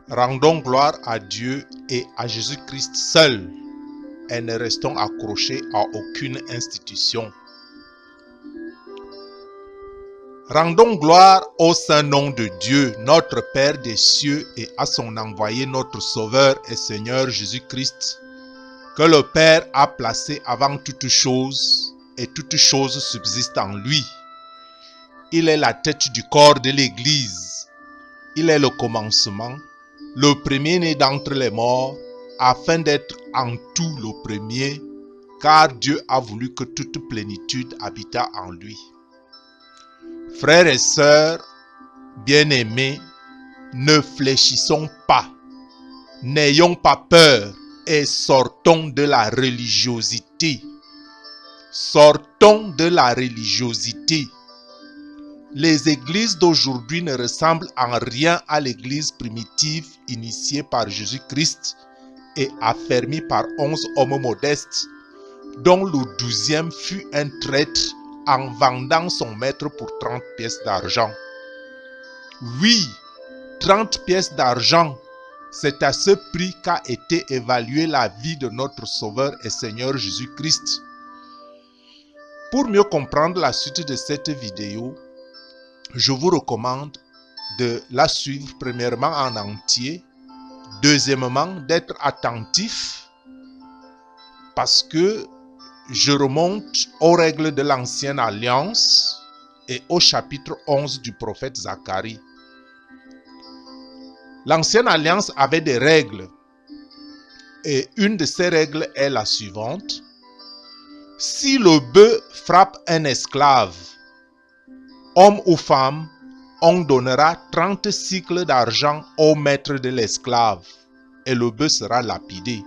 Rendons gloire à Dieu et à Jésus-Christ seul et ne restons accrochés à aucune institution. Rendons gloire au saint nom de Dieu, notre Père des cieux, et à son envoyé, notre Sauveur et Seigneur Jésus-Christ, que le Père a placé avant toutes choses, et toutes choses subsistent en lui. Il est la tête du corps de l'Église. Il est le commencement, le premier-né d'entre les morts, afin d'être en tout le premier, car Dieu a voulu que toute plénitude habitât en lui. Frères et sœurs, bien-aimés, ne fléchissons pas, n'ayons pas peur et sortons de la religiosité. Sortons de la religiosité. Les églises d'aujourd'hui ne ressemblent en rien à l'église primitive initiée par Jésus-Christ et affermie par 11 hommes modestes, dont le 12e fut un traître en vendant son maître pour 30 pièces d'argent. Oui, 30 pièces d'argent, c'est à ce prix qu'a été évaluée la vie de notre Sauveur et Seigneur Jésus-Christ. Pour mieux comprendre la suite de cette vidéo, je vous recommande de la suivre premièrement en entier, deuxièmement d'être attentif parce que je remonte aux règles de l'Ancienne Alliance et au chapitre 11 du prophète Zacharie. L'Ancienne Alliance avait des règles et une de ces règles est la suivante. Si le bœuf frappe un esclave, homme ou femme, on donnera 30 cycles d'argent au maître de l'esclave et le bœuf sera lapidé.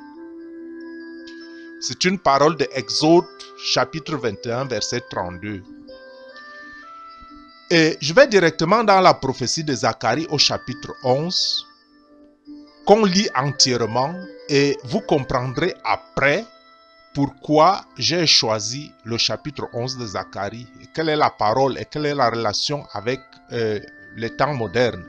C'est une parole de Exode chapitre 21 verset 32. Et je vais directement dans la prophétie de Zacharie au chapitre 11 qu'on lit entièrement et vous comprendrez après pourquoi j'ai choisi le chapitre 11 de Zacharie, et quelle est la parole et quelle est la relation avec les temps modernes.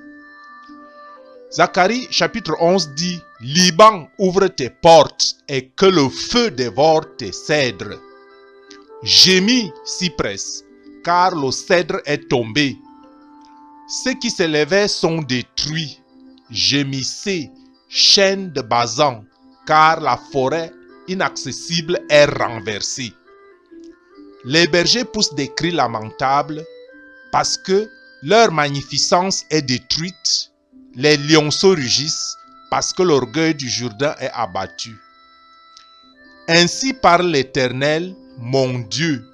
Zacharie chapitre 11 dit « Liban, ouvre tes portes et que le feu dévore tes cèdres. Gémis, cyprès, car le cèdre est tombé. Ceux qui s'élevaient sont détruits. Gémissez, chêne de Bazan, car la forêt inaccessible est renversée. Les bergers poussent des cris lamentables parce que leur magnificence est détruite. Les lionceaux rugissent parce que l'orgueil du Jourdain est abattu. Ainsi parle l'Éternel, mon Dieu.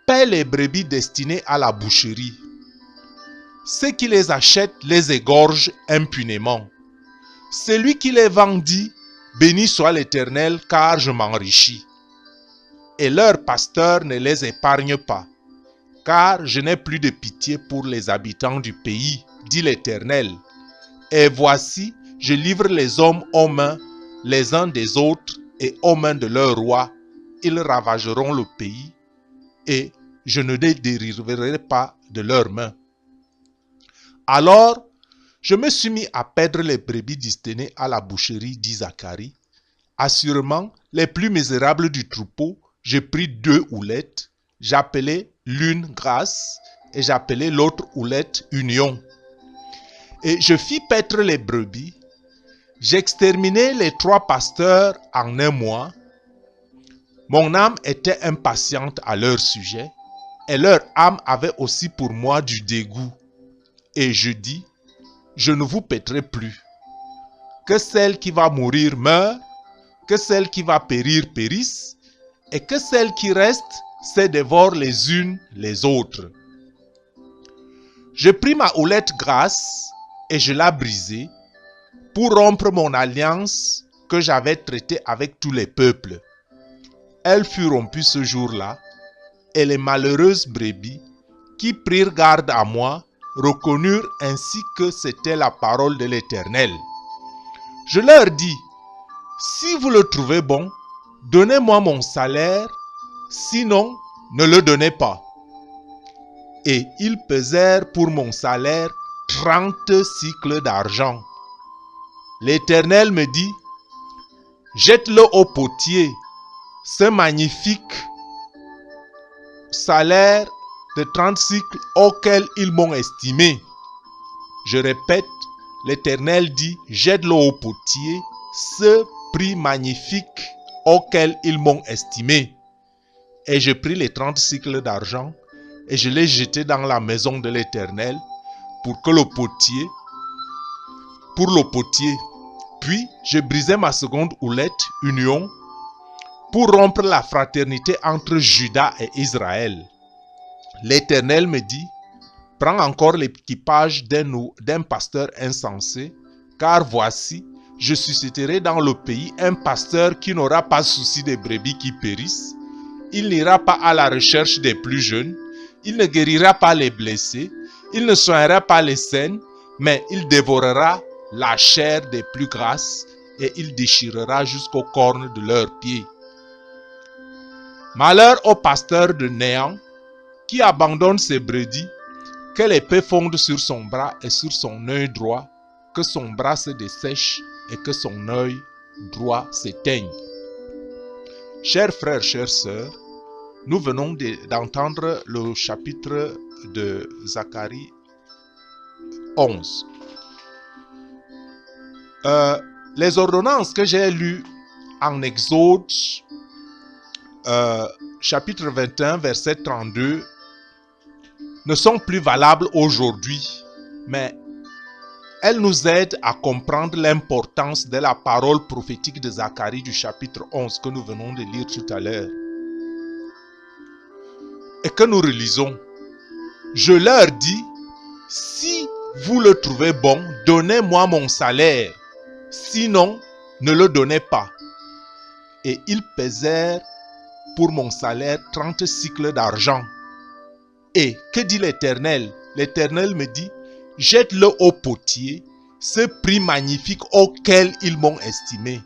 Paie les brebis destinées à la boucherie. Ceux qui les achètent les égorgent impunément. Celui qui les vend dit, béni soit l'Éternel, car je m'enrichis. Et leur pasteur ne les épargne pas, car je n'ai plus de pitié pour les habitants du pays, dit l'Éternel. Et voici, je livre les hommes aux mains, les uns des autres, et aux mains de leurs rois. Ils ravageront le pays, et je ne les délivrerai pas de leurs mains. Alors, je me suis mis à perdre les brebis destinées à la boucherie, dit Zacharie. Assurément, les plus misérables du troupeau, j'ai pris 2 houlettes. J'appelais l'une grâce et j'appelais l'autre houlette union. Et je fis paître les brebis. J'exterminai les 3 pasteurs en 1 mois. Mon âme était impatiente à leur sujet et leur âme avait aussi pour moi du dégoût. Et je dis, je ne vous paîtrai plus. Que celle qui va mourir meure, que celle qui va périr périsse, et que celles qui restent se dévorent les unes les autres. Je pris ma houlette grasse et je la brisai pour rompre mon alliance que j'avais traitée avec tous les peuples. Elle fut rompue ce jour-là, et les malheureuses brebis qui prirent garde à moi reconnurent ainsi que c'était la parole de l'Éternel. Je leur dis, si vous le trouvez bon, donnez-moi mon salaire, sinon ne le donnez pas. Et ils pesèrent pour mon salaire 30 cycles d'argent. L'Éternel me dit, jette-le au potier, ce magnifique salaire de 30 cycles auquel ils m'ont estimé. Je répète, l'Éternel dit, jette-le au potier, ce prix magnifique auquel ils m'ont estimé. Et je pris les 30 cycles d'argent et je les jetai dans la maison de l'Éternel pour le potier. Puis je brisai ma seconde houlette, union, pour rompre la fraternité entre Juda et Israël. L'Éternel me dit, prends encore l'équipage d'un pasteur insensé, car voici, je susciterai dans le pays un pasteur qui n'aura pas souci des brebis qui périssent. Il n'ira pas à la recherche des plus jeunes, il ne guérira pas les blessés, il ne soignera pas les saines, mais il dévorera la chair des plus grasses et il déchirera jusqu'aux cornes de leurs pieds. Malheur au pasteur de Néant qui abandonne ses brebis, que l'épée fonde sur son bras et sur son œil droit, que son bras se dessèche et que son œil droit s'éteigne. Chers frères, chères sœurs, nous venons d'entendre le chapitre de Zacharie 11. Les ordonnances que j'ai lues en Exode, chapitre 21, verset 32, ne sont plus valables aujourd'hui, mais elles nous aident à comprendre l'importance de la parole prophétique de Zacharie du chapitre 11 que nous venons de lire tout à l'heure. Et que nous relisons. Je leur dis, si vous le trouvez bon, donnez-moi mon salaire. Sinon, ne le donnez pas. Et ils pesèrent pour mon salaire 30 cycles d'argent. Et que dit l'Éternel? L'Éternel me dit, jette-le au potier, ce prix magnifique auquel ils m'ont estimé.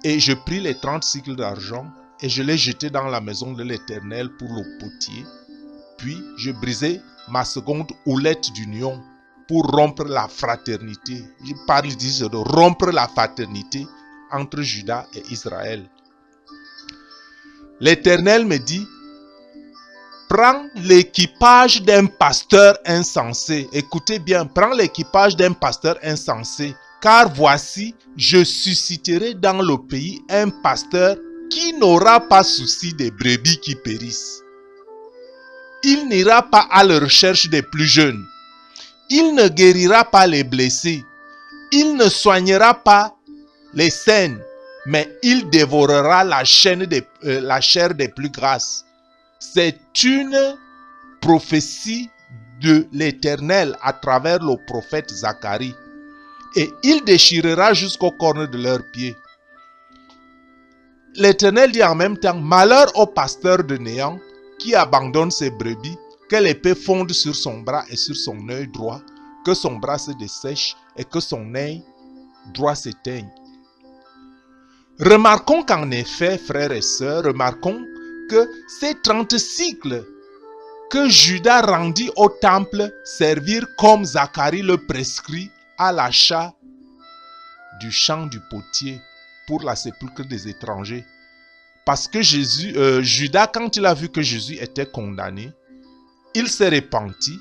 Et je pris les 30 cycles d'argent et je les jetai dans la maison de l'Éternel pour le potier. Puis je brisai ma seconde houlette d'union pour rompre la fraternité. Je parle ici de rompre la fraternité entre Juda et Israël. L'Éternel me dit, prends l'équipage d'un pasteur insensé. Écoutez bien, prends l'équipage d'un pasteur insensé. Car voici, je susciterai dans le pays un pasteur qui n'aura pas souci des brebis qui périssent. Il n'ira pas à la recherche des plus jeunes. Il ne guérira pas les blessés. Il ne soignera pas les saines. Mais il dévorera la chair des plus grasses. C'est une prophétie de l'Éternel à travers le prophète Zacharie. Et il déchirera jusqu'aux cornes de leurs pieds. L'Éternel dit en même temps, malheur au pasteur de Néant qui abandonne ses brebis, que l'épée fonde sur son bras et sur son œil droit, que son bras se dessèche et que son œil droit s'éteigne. Remarquons qu'en effet, frères et sœurs, remarquons que ces 30 cycles que Judas rendit au temple servirent comme Zacharie le prescrit à l'achat du champ du potier pour la sépulcre des étrangers. Parce que Judas, quand il a vu que Jésus était condamné, il s'est repenti,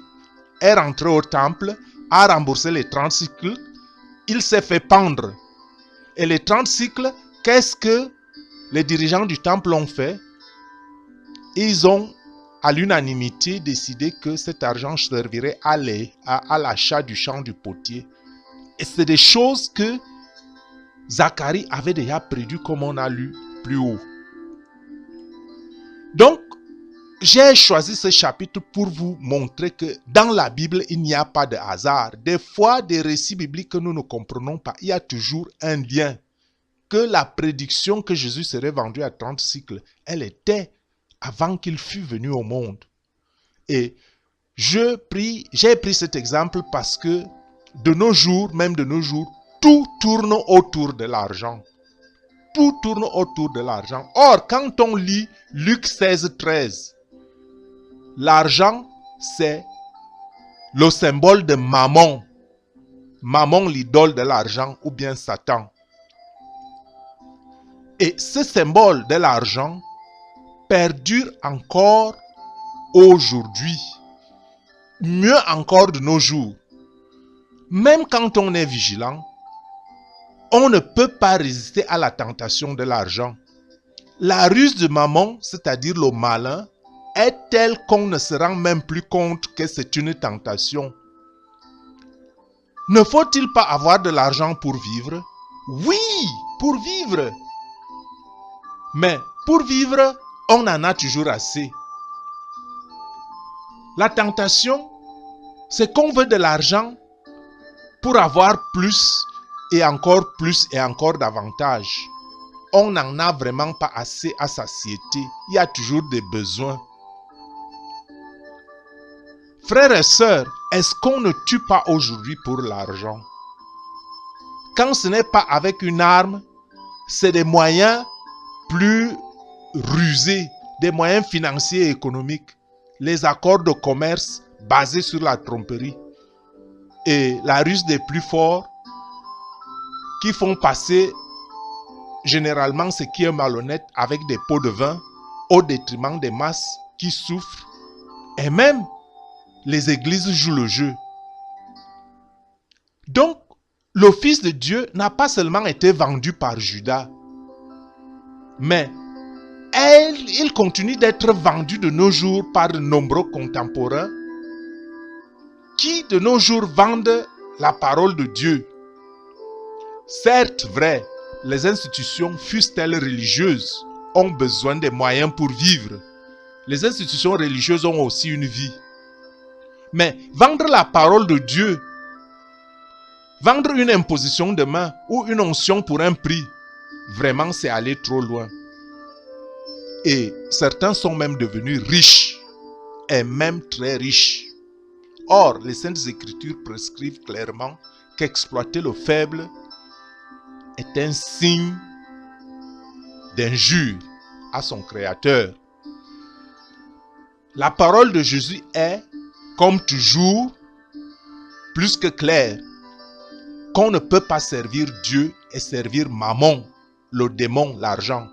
est rentré au temple, a remboursé les 30 cycles, il s'est fait pendre. Et les 30 cycles, qu'est-ce que les dirigeants du temple ont fait? Ils ont à l'unanimité décidé que cet argent servirait à l'achat du champ du potier. Et c'est des choses que Zacharie avait déjà préduit comme on a lu plus haut. Donc, j'ai choisi ce chapitre pour vous montrer que dans la Bible, il n'y a pas de hasard. Des fois, des récits bibliques que nous ne comprenons pas, il y a toujours un lien. Que la prédiction que Jésus serait vendu à 30 cycles, elle était avant qu'il fût venu au monde. Et j'ai pris cet exemple parce que de nos jours, même de nos jours, tout tourne autour de l'argent. Tout tourne autour de l'argent. Or, quand on lit Luc 16, 13, l'argent, c'est le symbole de Mammon. Mammon, l'idole de l'argent, ou bien Satan. Et ce symbole de l'argent perdure encore aujourd'hui. Mieux encore de nos jours. Même quand on est vigilant, on ne peut pas résister à la tentation de l'argent. La ruse de Mammon, c'est-à-dire le malin, est telle qu'on ne se rend même plus compte que c'est une tentation. Ne faut-il pas avoir de l'argent pour vivre? Oui, pour vivre. Mais pour vivre, on en a toujours assez. La tentation, c'est qu'on veut de l'argent pour avoir plus et encore davantage. On n'en a vraiment pas assez à satiété. Il y a toujours des besoins. Frères et sœurs, est-ce qu'on ne tue pas aujourd'hui pour l'argent? Quand ce n'est pas avec une arme, c'est des moyens plus rusés, des moyens financiers et économiques. Les accords de commerce basés sur la tromperie et la ruse des plus forts qui font passer généralement ce qui est malhonnête avec des pots de vin au détriment des masses qui souffrent. Et même les églises jouent le jeu. Donc, le Fils de Dieu n'a pas seulement été vendu par Judas, mais il continue d'être vendu de nos jours par de nombreux contemporains qui de nos jours vendent la parole de Dieu. Certes, vrai, les institutions, fussent-elles religieuses, ont besoin des moyens pour vivre. Les institutions religieuses ont aussi une vie. Mais vendre la parole de Dieu, vendre une imposition de main ou une onction pour un prix, vraiment c'est aller trop loin. Et certains sont même devenus riches, et même très riches. Or, les Saintes Écritures prescrivent clairement qu'exploiter le faible est un signe d'injure à son Créateur. La parole de Jésus est, comme toujours, plus que claire, qu'on ne peut pas servir Dieu et servir Mammon, le démon, l'argent.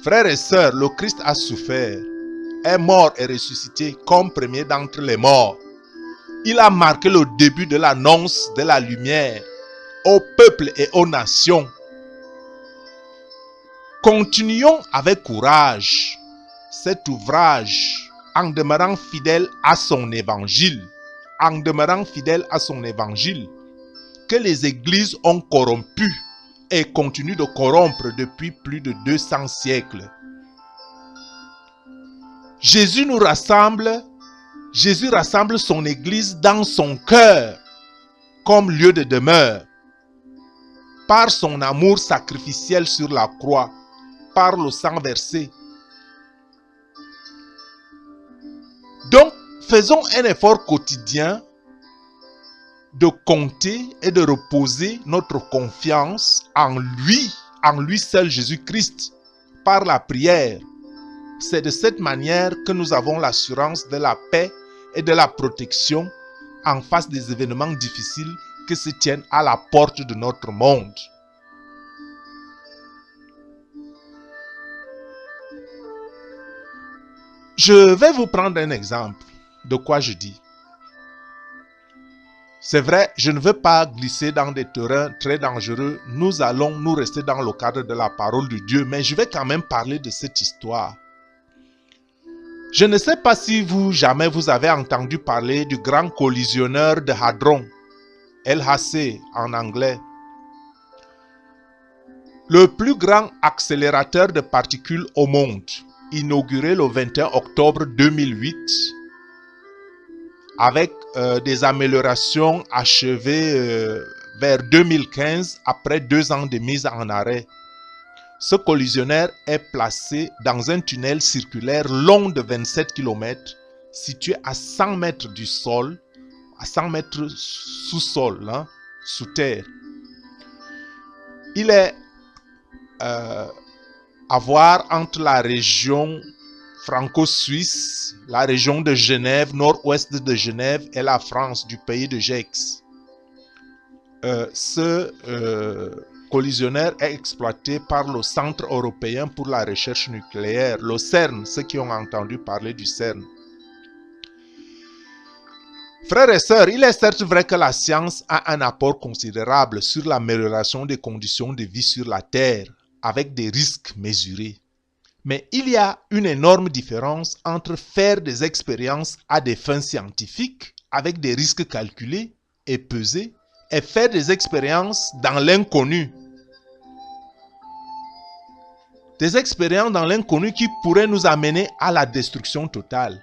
Frères et sœurs, le Christ a souffert, est mort et ressuscité comme premier d'entre les morts. Il a marqué le début de l'annonce de la lumière au peuple et aux nations. Continuons avec courage cet ouvrage en demeurant fidèles à son évangile, que les églises ont corrompu et continuent de corrompre depuis plus de 200 siècles. Jésus rassemble son église dans son cœur comme lieu de demeure, par son amour sacrificiel sur la croix, par le sang versé. Donc, faisons un effort quotidien de compter et de reposer notre confiance en lui seul Jésus-Christ, par la prière. C'est de cette manière que nous avons l'assurance de la paix et de la protection en face des événements difficiles qui se tiennent à la porte de notre monde. Je vais vous prendre un exemple de quoi je dis. C'est vrai, je ne veux pas glisser dans des terrains très dangereux. Nous allons nous rester dans le cadre de la parole de Dieu, mais je vais quand même parler de cette histoire. Je ne sais pas si jamais vous avez entendu parler du grand collisionneur de Hadron, LHC en anglais. Le plus grand accélérateur de particules au monde, inauguré le 21 octobre 2008, avec des améliorations achevées vers 2015 après 2 ans de mise en arrêt. Ce collisionnaire est placé dans un tunnel circulaire long de 27 km, situé à 100 mètres du sol, à 100 mètres sous sol, sous terre. Il est à voir entre la région franco-suisse, la région de Genève, nord-ouest de Genève et la France, du pays de Gex. Ce collisionnaire est exploité par le Centre européen pour la recherche nucléaire, le CERN, ceux qui ont entendu parler du CERN. Frères et sœurs, il est certes vrai que la science a un apport considérable sur l'amélioration des conditions de vie sur la Terre, avec des risques mesurés. Mais il y a une énorme différence entre faire des expériences à des fins scientifiques, avec des risques calculés et pesés, et faire des expériences dans l'inconnu. Des expériences dans l'inconnu qui pourraient nous amener à la destruction totale.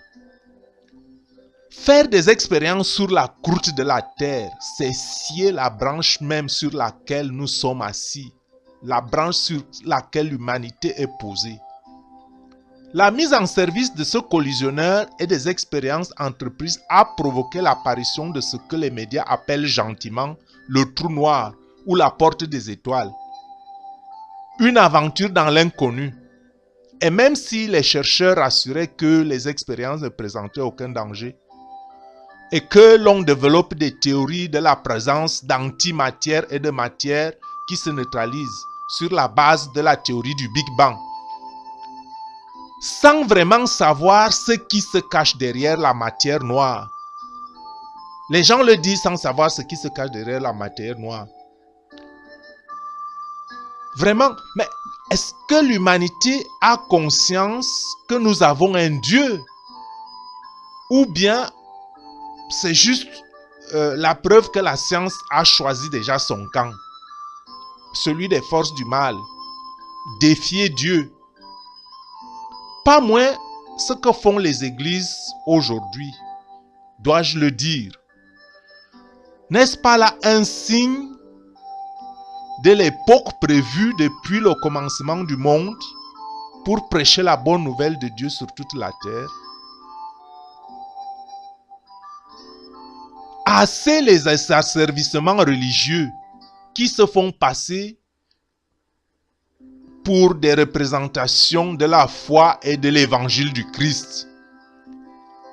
Faire des expériences sur la croûte de la terre, c'est scier la branche même sur laquelle nous sommes assis, la branche sur laquelle l'humanité est posée. La mise en service de ce collisionneur et des expériences entreprises a provoqué l'apparition de ce que les médias appellent gentiment le trou noir ou la porte des étoiles. Une aventure dans l'inconnu. Et même si les chercheurs assuraient que les expériences ne présentaient aucun danger, et que l'on développe des théories de la présence d'antimatière et de matière qui se neutralisent sur la base de la théorie du Big Bang, sans vraiment savoir ce qui se cache derrière la matière noire. Les gens le disent sans savoir ce qui se cache derrière la matière noire. Vraiment, mais est-ce que l'humanité a conscience que nous avons un Dieu? Ou bien c'est juste la preuve que la science a choisi déjà son camp, celui des forces du mal, défier Dieu. Pas moins ce que font les églises aujourd'hui, dois-je le dire. N'est-ce pas là un signe de l'époque prévue depuis le commencement du monde pour prêcher la bonne nouvelle de Dieu sur toute la terre? Assez les asservissements religieux qui se font passer pour des représentations de la foi et de l'évangile du Christ.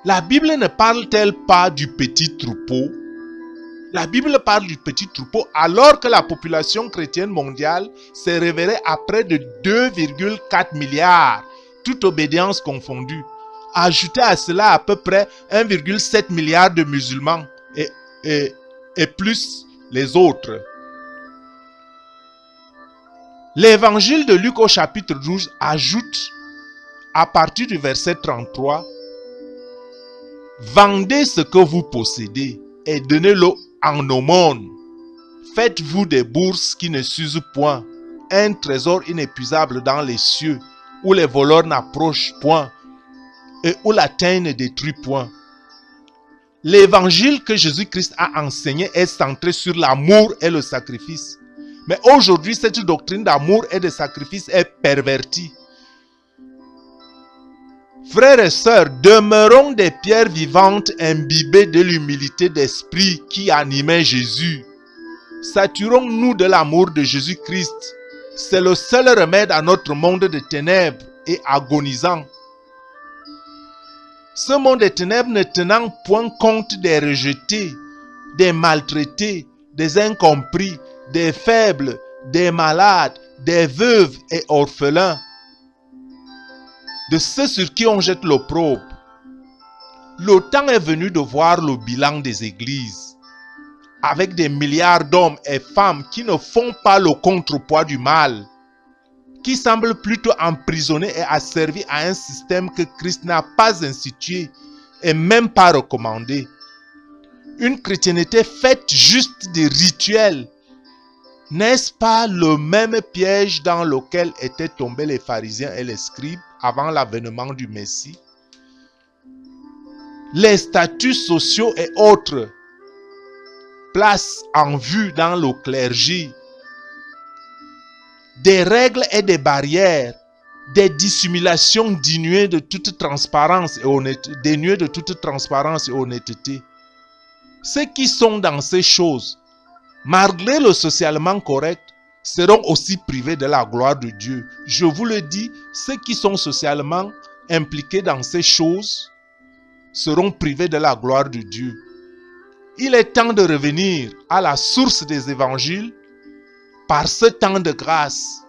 La Bible ne parle-t-elle pas du petit troupeau? La Bible parle du petit troupeau alors que la population chrétienne mondiale s'est révélée à près de 2,4 milliards, toute obédience confondue. Ajoutez à cela à peu près 1,7 milliard de musulmans. Et plus les autres. L'évangile de Luc au chapitre 12 ajoute à partir du verset 33: vendez ce que vous possédez et donnez-le en aumône. Faites-vous des bourses qui ne s'usent point, un trésor inépuisable dans les cieux, où les voleurs n'approchent point et où la teigne ne détruit point. L'évangile que Jésus-Christ a enseigné est centré sur l'amour et le sacrifice. Mais aujourd'hui, cette doctrine d'amour et de sacrifice est pervertie. Frères et sœurs, demeurons des pierres vivantes imbibées de l'humilité d'esprit qui animait Jésus. Saturons-nous de l'amour de Jésus-Christ. C'est le seul remède à notre monde de ténèbres et agonisant. Ce monde des ténèbres ne tenant point compte des rejetés, des maltraités, des incompris, des faibles, des malades, des veuves et orphelins, de ceux sur qui on jette l'opprobre. Le temps est venu de voir le bilan des églises, avec des milliards d'hommes et femmes qui ne font pas le contrepoids du mal, qui semblent plutôt emprisonnés et asservis à un système que Christ n'a pas institué et même pas recommandé. Une chrétienté faite juste des rituels. N'est-ce pas le même piège dans lequel étaient tombés les pharisiens et les scribes avant l'avènement du Messie? Les statuts sociaux et autres placent en vue dans le clergé des règles et des barrières, des dissimulations dénuées de toute transparence et honnêteté. Ceux qui sont dans ces choses, malgré le socialement correct, seront aussi privés de la gloire de Dieu. Je vous le dis, ceux qui sont socialement impliqués dans ces choses seront privés de la gloire de Dieu. Il est temps de revenir à la source des évangiles par ce temps de grâce.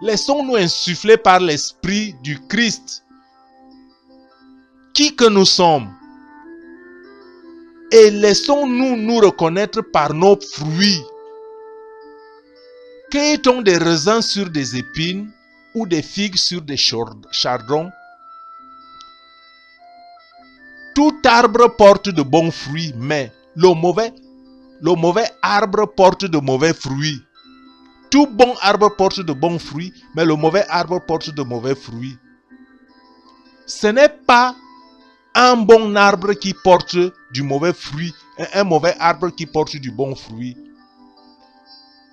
Laissons-nous insuffler par l'Esprit du Christ, qui que nous sommes, et laissons-nous nous reconnaître par nos fruits. Cueille-t-on des raisins sur des épines ou des figues sur des chardons? Tout arbre porte de bons fruits, mais le mauvais arbre porte de mauvais fruits. Tout bon arbre porte de bons fruits, mais le mauvais arbre porte de mauvais fruits. Ce n'est pas un bon arbre qui porte du mauvais fruit et un mauvais arbre qui porte du bon fruit.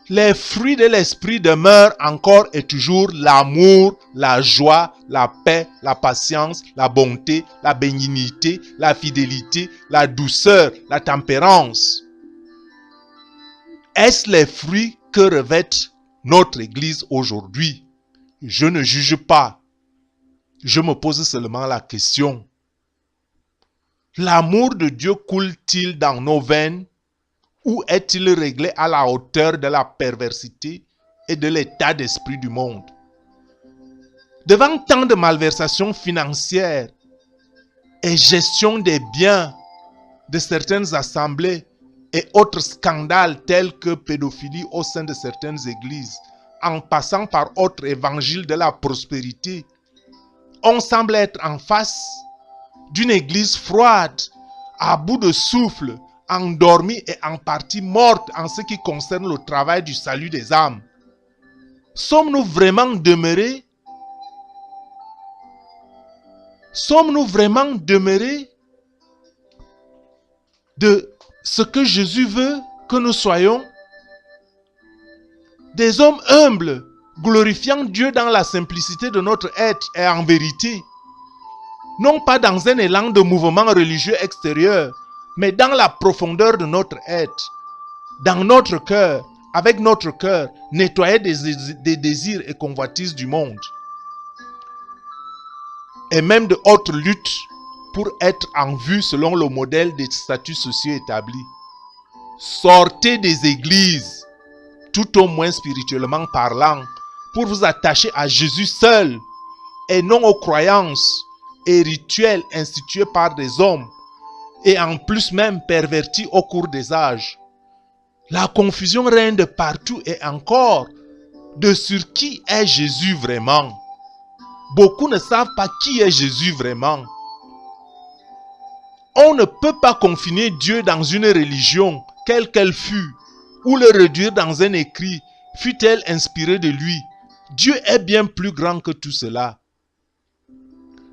Les fruits de l'esprit demeurent encore et toujours l'amour, la joie, la paix, la patience, la bonté, la bénignité, la fidélité, la douceur, la tempérance. Est-ce les fruits que revêt notre Église aujourd'hui? Je ne juge pas. Je me pose seulement la question. L'amour de Dieu coule-t-il dans nos veines ou est-il réglé à la hauteur de la perversité et de l'état d'esprit du monde? Devant tant de malversations financières et gestion des biens de certaines assemblées et autres scandales tels que pédophilie au sein de certaines églises, en passant par autres évangiles de la prospérité, on semble être en face d'une église froide, à bout de souffle, endormie et en partie morte en ce qui concerne le travail du salut des âmes. Sommes-nous vraiment demeurés de ce que Jésus veut que nous soyons? Des hommes humbles, glorifiant Dieu dans la simplicité de notre être et en vérité. Non pas dans un élan de mouvement religieux extérieur, mais dans la profondeur de notre être, dans notre cœur, avec notre cœur, nettoyer des désirs et convoitises du monde. Et même de hautes luttes pour être en vue selon le modèle des statuts sociaux établis. Sortez des églises, tout au moins spirituellement parlant, pour vous attacher à Jésus seul et non aux croyances et rituels institués par des hommes et en plus même pervertis au cours des âges. La confusion règne de partout et encore de sur qui est Jésus vraiment. Beaucoup ne savent pas qui est Jésus vraiment. On ne peut pas confiner Dieu dans une religion, quelle qu'elle fût, ou le réduire dans un écrit, fût-elle inspirée de lui. Dieu est bien plus grand que tout cela.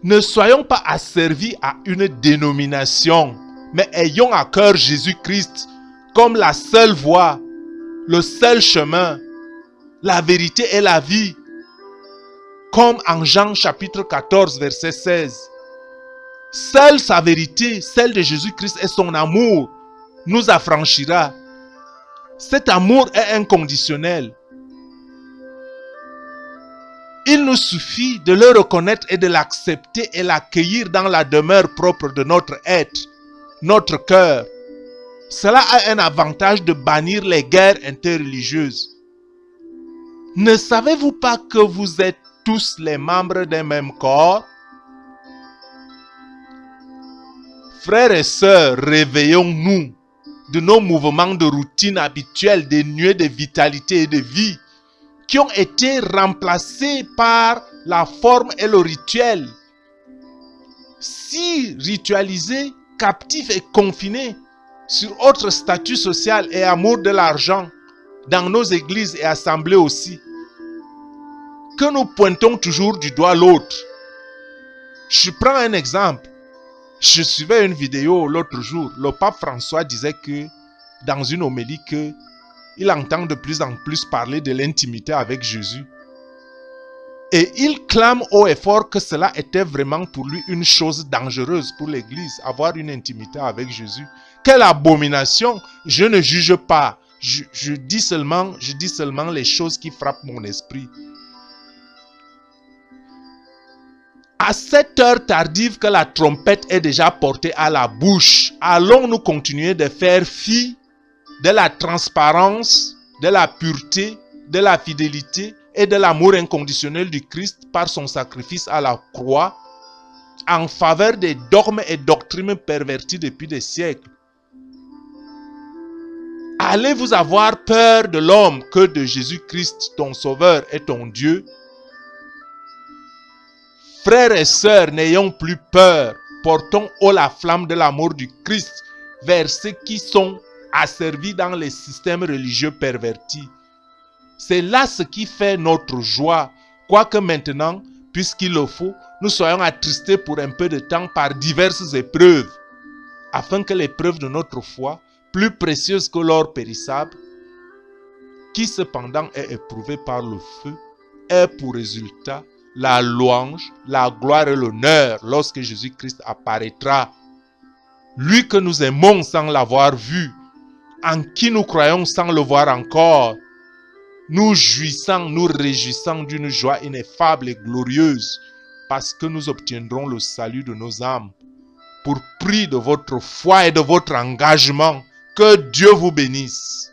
Ne soyons pas asservis à une dénomination, mais ayons à cœur Jésus-Christ comme la seule voie, le seul chemin, la vérité et la vie. Comme en Jean chapitre 14 verset 16. Seule sa vérité, celle de Jésus-Christ et son amour nous affranchira. Cet amour est inconditionnel. Il nous suffit de le reconnaître et de l'accepter et l'accueillir dans la demeure propre de notre être, notre cœur. Cela a un avantage de bannir les guerres interreligieuses. Ne savez-vous pas que vous êtes tous les membres d'un même corps? Frères et sœurs, réveillons-nous de nos mouvements de routine habituels dénués de vitalité et de vie qui ont été remplacés par la forme et le rituel. Si ritualisés, captifs et confinés sur autre statut social et amour de l'argent dans nos églises et assemblées aussi, que nous pointons toujours du doigt l'autre. Je prends un exemple. Je suivais une vidéo l'autre jour. Le pape François disait que dans une homélie il entend de plus en plus parler de l'intimité avec Jésus. Et il clame haut et fort que cela était vraiment pour lui une chose dangereuse pour l'Église, avoir une intimité avec Jésus. Quelle abomination! Je ne juge pas. Je dis seulement les choses qui frappent mon esprit. À cette heure tardive que la trompette est déjà portée à la bouche, allons-nous continuer de faire fi de la transparence, de la pureté, de la fidélité et de l'amour inconditionnel du Christ par son sacrifice à la croix en faveur des dogmes et doctrines pervertis depuis des siècles? Allez-vous avoir peur de l'homme que de Jésus-Christ, ton Sauveur et ton Dieu? Frères et sœurs, n'ayons plus peur. Portons haut la flamme de l'amour du Christ vers ceux qui sont asservis dans les systèmes religieux pervertis. C'est là ce qui fait notre joie, quoique maintenant, puisqu'il le faut, nous soyons attristés pour un peu de temps par diverses épreuves, afin que l'épreuve de notre foi, plus précieuse que l'or périssable, qui cependant est éprouvée par le feu, ait pour résultat la louange, la gloire et l'honneur lorsque Jésus-Christ apparaîtra. Lui que nous aimons sans l'avoir vu, en qui nous croyons sans le voir encore, nous jouissant, nous réjouissant d'une joie ineffable et glorieuse, parce que nous obtiendrons le salut de nos âmes. Pour prix de votre foi et de votre engagement, que Dieu vous bénisse.